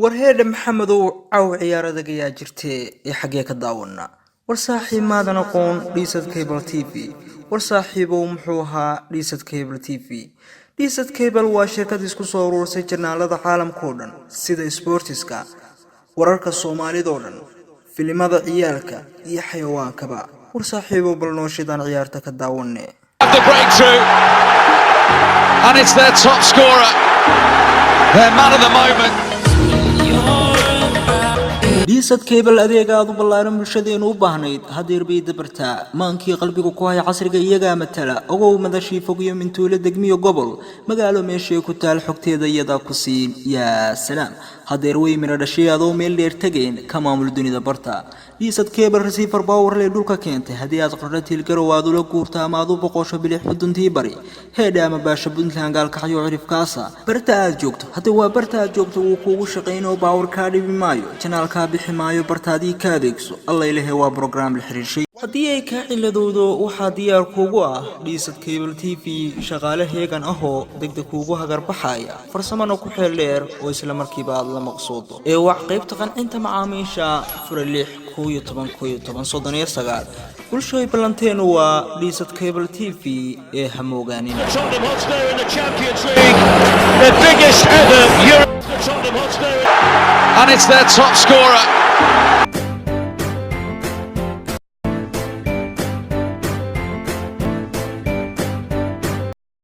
warheedha maxamedow caw ciyaaradaga yaa jirtee ee xaggee ka daawana war saaxiib maadan aqoon dhiisad cable tv war saaxiibow muxuu ahaa dhiisad cable tv dhiisad cable waa shirkad isku soo urursay janaalada caalamkao dhan sida sportiska wararka soomaalidoo dhan filimada ciyaalka iyo xayawaankaba war saaxiibow bal noo shidaan ciyaarta ka daawane and it's their top scorer, their man of the moment. dhiisad cable adeega aad u ballaaran bulshadeenu u baahnayd hadeer bay dabartaa maankii qalbigu ku haya casriga iyagaa matala ogow madashii fog iyo mintuulo degmiyo gobol magaalo meeshii ku taal xogteeda iyadaa ku siin yaa salaam hadeer way mira dhashay adoo meel dheer tageen ka maamul dunida barta dhiisad cable receiver power leh dhulka keentay haddii aad qardho tilgarow aad ula guurta ama aad u boqosho bilix xuduntii bari heedha ama baasha puntland gaalkaxyo cirifkaasa barta aad joogto haddii waa barta aad joogto wuu kuugu shaqaynoo baawar kaa dhibi maayo janaalkaa bixi maayo bartaadii ka adeegso alla ilahe waa program la xiriirshay haddii ay kaa ciladowdo waxaa diyaar kuugu ah dhiisad cable tv shaqaale heegan ahoo degdeg kuugu hagarbaxaya farsamana ku xeel dheer oo isla markiiba aad la maqsuudo ee wax qaybta qancinta macaamiisha fura 6 bulshooy ballanteenu waa dhiisad cable tv ee hamoogaanina And it's their top scorer.